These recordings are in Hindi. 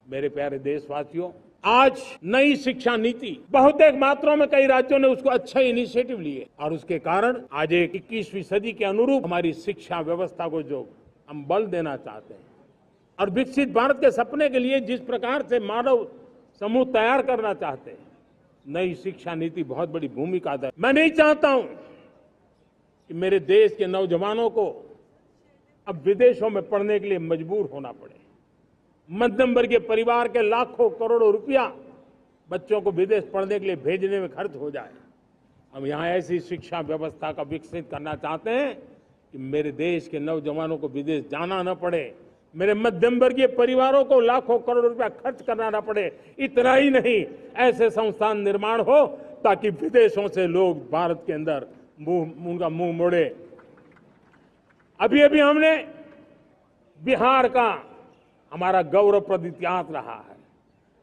मेरे प्यारे देशवासियों, आज नई शिक्षा नीति बहुतेक मात्राओं में कई राज्यों ने उसको अच्छे इनिशिएटिव लिए और उसके कारण आज एक 21वीं सदी के अनुरूप हमारी शिक्षा व्यवस्था को जो हम बल देना चाहते हैं और विकसित भारत के सपने के लिए जिस प्रकार से मानव समूह तैयार करना चाहते हैं, नई शिक्षा नीति बहुत बड़ी भूमिका अदा। मैं नहीं चाहता हूं कि मेरे देश के नौजवानों को अब विदेशों में पढ़ने के लिए मजबूर होना पड़े। मध्यम वर्गीय परिवार के लाखों करोड़ों रुपया बच्चों को विदेश पढ़ने के लिए भेजने में खर्च हो जाए। हम यहां ऐसी शिक्षा व्यवस्था का विकसित करना चाहते हैं कि मेरे देश के नौजवानों को विदेश जाना न पड़े, मेरे मध्यम वर्गीय परिवारों को लाखों करोड़ रुपया खर्च करना न पड़े। इतना ही नहीं, ऐसे संस्थान निर्माण हो ताकि विदेशों से लोग भारत के अंदर उनका मुंह मोड़े। अभी अभी हमने बिहार का हमारा गौरवप्रद इतिहास रहा है,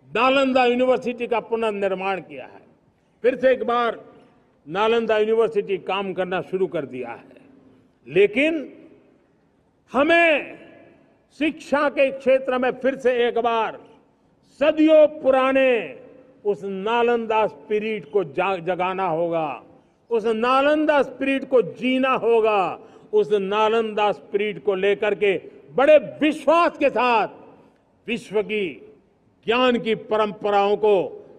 नालंदा यूनिवर्सिटी का पुनर्निर्माण किया है। फिर से एक बार नालंदा यूनिवर्सिटी काम करना शुरू कर दिया है, लेकिन हमें शिक्षा के क्षेत्र में फिर से एक बार सदियों पुराने उस नालंदा स्पिरिट को जगाना होगा, उस नालंदा स्पिरिट को जीना होगा, उस नालंदा स्पिरिट को लेकर के बड़े विश्वास के साथ विश्व की ज्ञान की परंपराओं को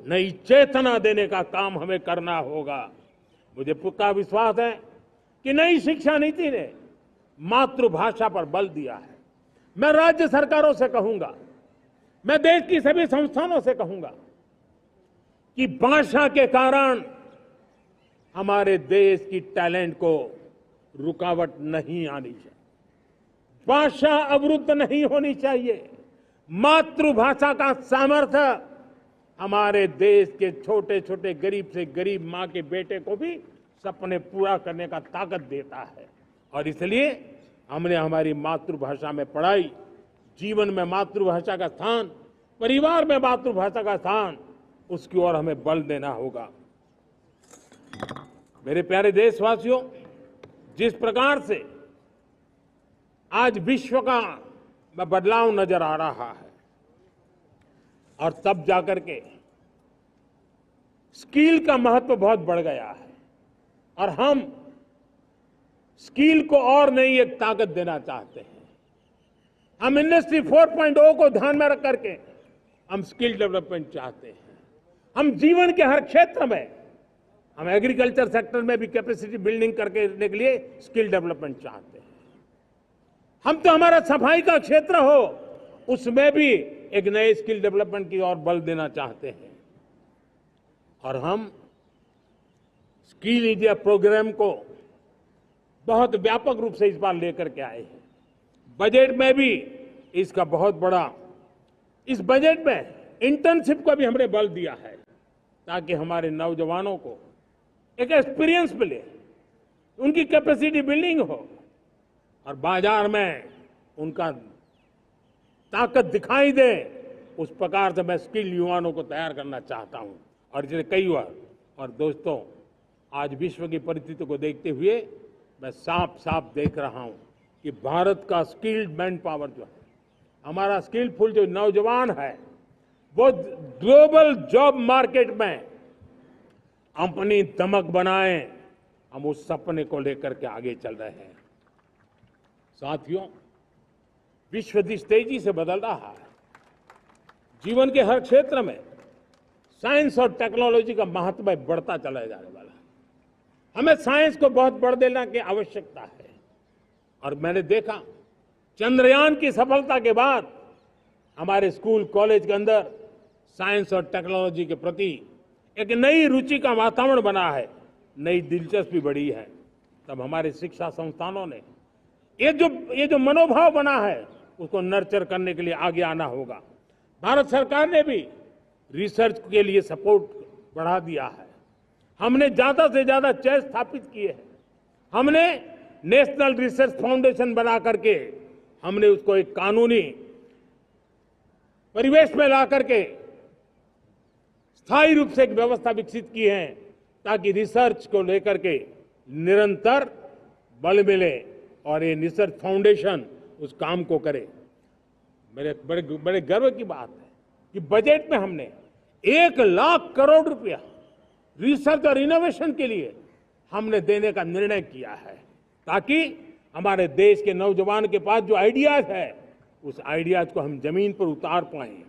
नई चेतना देने का काम हमें करना होगा। मुझे पक्का विश्वास है कि नई शिक्षा नीति ने मातृभाषा पर बल दिया है। मैं राज्य सरकारों से कहूंगा, मैं देश की सभी संस्थानों से कहूंगा कि भाषा के कारण हमारे देश की टैलेंट को रुकावट नहीं आनी चाहिए, भाषा अवरुद्ध नहीं होनी चाहिए। मातृभाषा का सामर्थ्य हमारे देश के छोटे छोटे गरीब से गरीब मां के बेटे को भी सपने पूरा करने का ताकत देता है। और इसलिए हमने हमारी मातृभाषा में पढ़ाई, जीवन में मातृभाषा का स्थान, परिवार में मातृभाषा का स्थान, उसकी ओर हमें बल देना होगा। मेरे प्यारे देशवासियों, जिस प्रकार से आज विश्व का बदलाव नजर आ रहा है और तब जाकर के स्किल का महत्व बहुत बढ़ गया है और हम स्किल को और नई एक ताकत देना चाहते हैं। हम इंडस्ट्री 4.0 को ध्यान में रख करके हम स्किल डेवलपमेंट चाहते हैं। हम जीवन के हर क्षेत्र में, हम एग्रीकल्चर सेक्टर में भी कैपेसिटी बिल्डिंग करने के लिए स्किल डेवलपमेंट चाहते हैं। हम तो हमारा सफाई का क्षेत्र हो, उसमें भी एक नए स्किल डेवलपमेंट की ओर बल देना चाहते हैं। और हम स्किल इंडिया प्रोग्राम को बहुत व्यापक रूप से इस बार लेकर के आए हैं। बजट में भी इसका बहुत बड़ा, इस बजट में इंटर्नशिप को भी हमने बल दिया है ताकि हमारे नौजवानों को एक एक्सपीरियंस मिले, उनकी कैपेसिटी बिल्डिंग हो और बाजार में उनका ताकत दिखाई दे। उस प्रकार से मैं स्किल युवाओं को तैयार करना चाहता हूं। और इसलिए कई बार, और दोस्तों, आज विश्व की परिस्थिति को देखते हुए मैं साफ साफ देख रहा हूं कि भारत का स्किल्ड मैन पावर जो है, हमारा स्किलफुल जो नौजवान है, वो ग्लोबल जॉब मार्केट में अपनी दमक बनाए। हम उस सपने को लेकर के आगे चल रहे हैं। साथियों, विश्व जिस तेजी से बदल रहा है, जीवन के हर क्षेत्र में साइंस और टेक्नोलॉजी का महत्व बढ़ता चला जाने वाला है। हमें साइंस को बहुत बढ़ देने की आवश्यकता है। और मैंने देखा, चंद्रयान की सफलता के बाद हमारे स्कूल कॉलेज के अंदर साइंस और टेक्नोलॉजी के प्रति एक नई रुचि का वातावरण बना है, नई दिलचस्पी बढ़ी है। तब हमारे शिक्षा संस्थानों ने ये जो मनोभाव बना है, उसको नर्चर करने के लिए आगे आना होगा। भारत सरकार ने भी रिसर्च के लिए सपोर्ट बढ़ा दिया है। हमने ज्यादा से ज्यादा चेयर स्थापित किए हैं। हमने नेशनल रिसर्च फाउंडेशन बना करके हमने उसको एक कानूनी परिवेश में ला करके स्थायी रूप से एक व्यवस्था विकसित की है ताकि रिसर्च को लेकर के निरंतर बल मिले और ये रिसर्च फाउंडेशन उस काम को करे। मेरे बड़े गर्व की बात है कि बजट में हमने 1,00,000 करोड़ रुपया रिसर्च और इनोवेशन के लिए हमने देने का निर्णय किया है, ताकि हमारे देश के नौजवान के पास जो आइडियाज है उस आइडियाज को हम जमीन पर उतार पाएं।